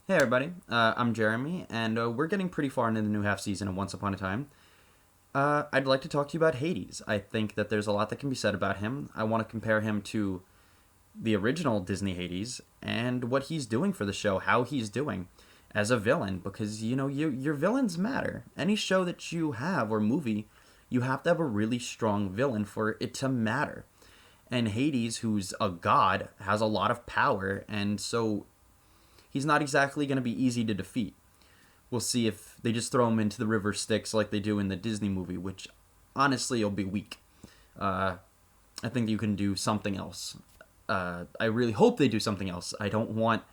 Hey everybody, I'm Jeremy, and we're getting pretty far into the new half season of Once Upon a Time. I'd like to talk to you about Hades. I think that there's a lot that can be said about him. I want to compare him to the original Disney Hades and what he's doing for the show, how he's doing as a villain, because your villains matter. Any show that you have or movie, you have to have a really strong villain for it to matter. And Hades, who's a god, has a lot of power, and so he's not exactly going to be easy to defeat. We'll see if they just throw him into the river Styx like they do in the Disney movie, which honestly will be weak. Uh, I think you can do something else. I really hope they do something else. I don't want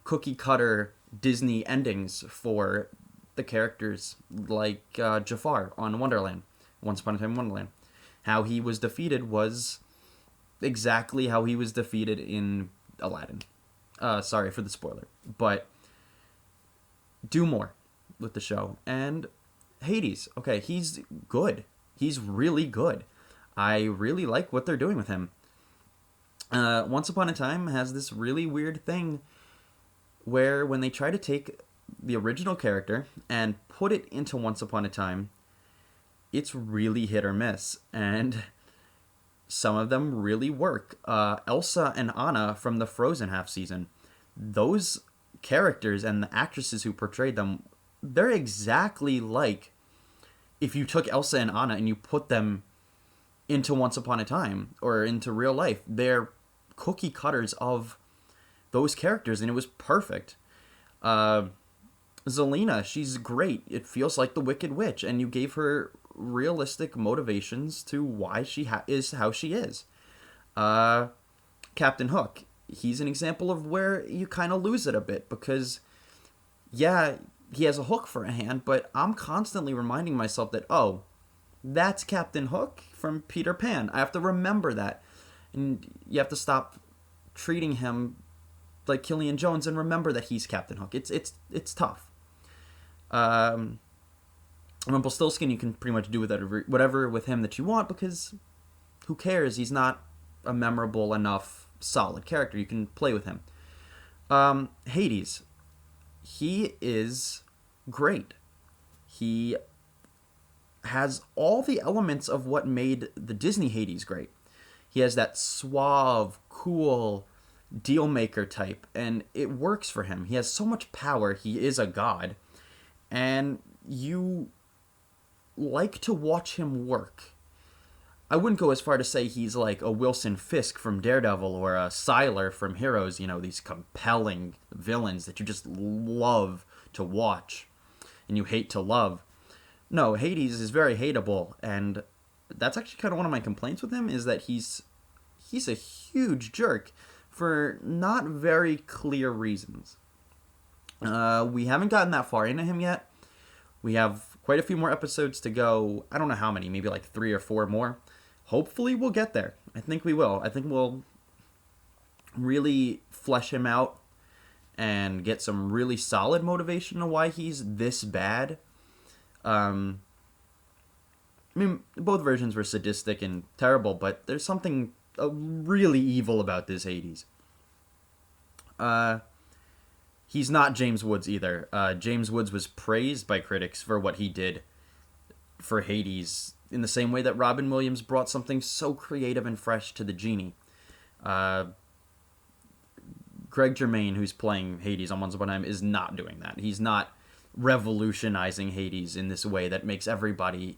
cookie cutter Disney endings for the characters like Jafar on Wonderland, Once Upon a Time in Wonderland. How he was defeated was exactly how he was defeated in Aladdin. Sorry for the spoiler, but do more with the show. And Hades, okay, he's good. He's really good. I really like what they're doing with him. Once Upon a Time has this really weird thing where when they try to take the original character and put it into Once Upon a Time, it's really hit or miss. And some of them really work. Elsa and Anna from the Frozen half season, those characters and the actresses who portrayed them, they're exactly like if you took Elsa and Anna and you put them into Once Upon a Time or into real life. They're cookie cutters of those characters, and it was perfect. Uh, Zelina, she's great. It feels like the Wicked Witch, and you gave her realistic motivations to why she is how she is. Uh, Captain Hook, he's an example of where you kind of lose it a bit because, yeah, he has a hook for a hand, but I'm constantly reminding myself that, oh, that's Captain Hook from Peter Pan. I have to remember that. And you have to stop treating him like Killian Jones and remember that he's Captain Hook. It's tough. Um, Rumpelstiltskin, you can pretty much do whatever with him that you want because who cares? He's not a memorable enough solid character. You can play with him. Hades, he is great. He has all the elements of what made the Disney Hades great. He has that suave, cool deal maker type, and it works for him. He has so much power. He is a god, and you like to watch him work. I wouldn't go as far to say he's like a Wilson Fisk from Daredevil or a Sylar from Heroes, these compelling villains that you just love to watch and you hate to love. No, Hades is very hateable, and that's actually kind of one of my complaints with him is that he's a huge jerk for not very clear reasons. We haven't gotten that far into him yet. We have quite a few more episodes to go. I don't know how many, maybe like 3 or 4 more. Hopefully we'll get there. I think we will. I think we'll really flesh him out and get some really solid motivation to why he's this bad. Um, I mean, both versions were sadistic and terrible, but there's something really evil about this Hades. Uh, he's not James Woods either. James Woods was praised by critics for what he did for Hades in the same way that Robin Williams brought something so creative and fresh to the genie. Uh, Greg Germain, who's playing Hades on Once Upon a Time, is not doing that. He's not revolutionizing Hades in this way that makes everybody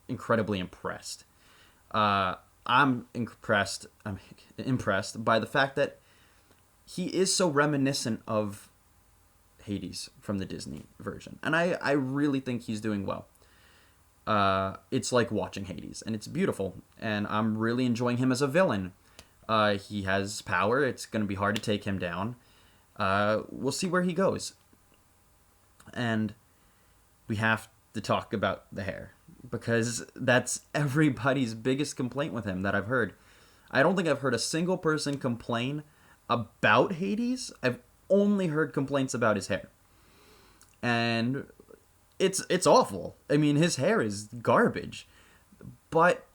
incredibly impressed. I'm impressed. I'm impressed by the fact that he is so reminiscent of Hades from the Disney version, and I really think he's doing well. It's like watching Hades, and it's beautiful, and I'm really enjoying him as a villain. He has power. It's going to be hard to take him down. We'll see where he goes. And we have to talk about the hair because that's everybody's biggest complaint with him that I've heard. I don't think I've heard a single person complain about Hades. I've only heard complaints about his hair. And it's awful. I mean, his hair is garbage. But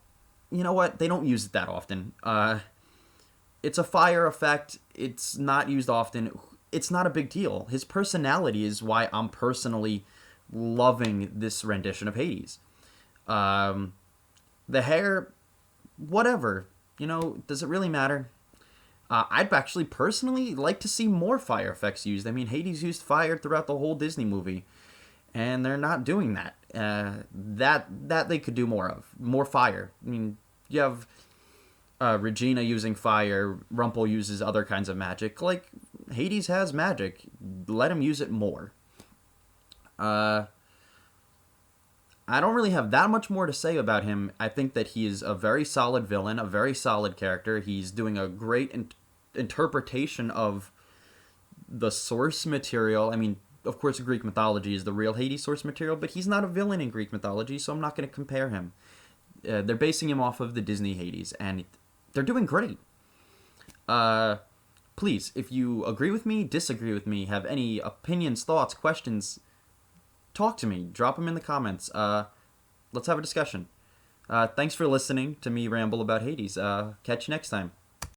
you know what? They don't use it that often. It's a fire effect. It's not used often. it's not a big deal. His personality is why I'm personally loving this rendition of Hades. The hair, whatever. Does it really matter? I'd actually personally like to see more fire effects used. I mean, Hades used fire throughout the whole Disney movie, and they're not doing that. That they could do more of. More fire. I mean, you have Regina using fire, Rumpel uses other kinds of magic. Like, Hades has magic. Let him use it more. I don't really have that much more to say about him. I think that he is a very solid villain, a very solid character. He's doing a great interpretation of the source material. I mean, of course, Greek mythology is the real Hades source material, but he's not a villain in Greek mythology, so I'm not going to compare him. They're basing him off of the Disney Hades, and they're doing great. Please, if you agree with me, disagree with me, have any opinions, thoughts, questions, talk to me. Drop them in the comments. Let's have a discussion. Thanks for listening to me ramble about Hades. Catch you next time.